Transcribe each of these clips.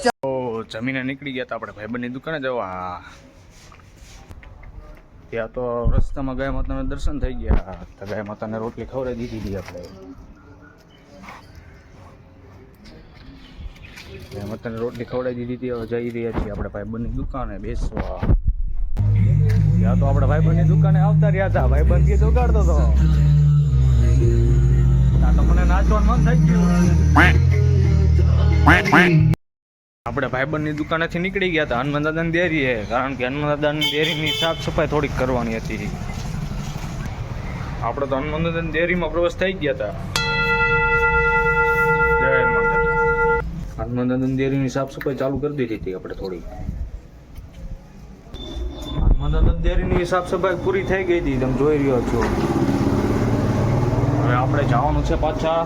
તો જમીને નીકળી ગયા હતા આપણે ભાઈબંધની દુકાને જવા. ત્યાં તો રસ્તામાં ગાય માતાના દર્શન થઈ ગયા. તો ગાય માતાને રોટલી ખવડાવી દીધી હતી આપણે. ગાય માતાને રોટલી ખવડાવી દીધી હતી. હવે જઈ રહ્યા છીએ આપણે ભાઈબંધની દુકાને બેસવા. ત્યાં તો આપણે ભાઈબંધની દુકાને આવતા રહ્યા હતા. ભાઈબંધ કે દોગાડતો હતો. ત્યાં તો મને નાચવાનું મન થઈ ગયું. આપણે ભાઈબંધની દુકાનેથી નીકળી ગયા હતા હનુમાન દાદાની ડેરીએ, કારણ કે હનુમાન દાદાની ડેરીની સાફ સફાઈ થોડીક કરવાની હતી. આપણે તો હનુમાન દાદાની ડેરીમાં પ્રવેશ થઈ ગયા હતા. જય હનુમાન દાદા. હનુમાન દાદાની ડેરીની સાફ સફાઈ ચાલુ કરી દીધી હતી આપણે થોડી. હનુમાન દાદાની ડેરીની સાફ સફાઈ પૂરી થઈ ગઈ હતી, તમે જોઈ રહ્યો છો. હવે આપણે જવાનું છે પાછા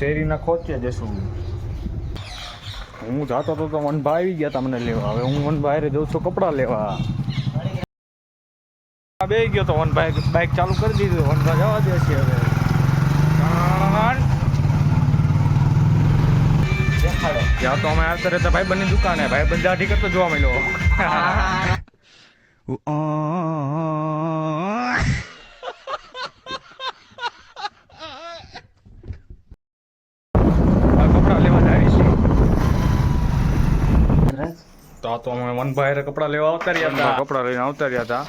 શેરીના ખોચે જશું. હું જાતો હતો તો વનભાઈ આવી ગયા હતા મને લેવા. હવે હું વનભાઈ જઉં છું કપડાં લેવા. બે ગયો તો વનભાઈ બાઇક ચાલુ કરી દીધું. વનભાઈ જવા દે છે હવે. ત્યાં તો અમે આવતા રહેતા ભાઈબંધની દુકાને. ભાઈબંધ દાઢી કરતો જોવા મળ્યો. કપડા લેવા જાય છે. તો અમે વનભાઈ કપડા લેવા આવતા રહ્યા હતા. કપડા લઈને આવતા રહ્યા હતા.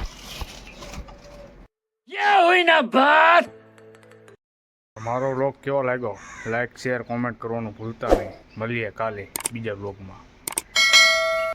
મારો વ્લોગ કેવો લાગ્યો? લાઈક શેર કોમેન્ટ કરવાનું ભૂલતા નહીં. મળીએ કાલે બીજા વ્લોગમાં.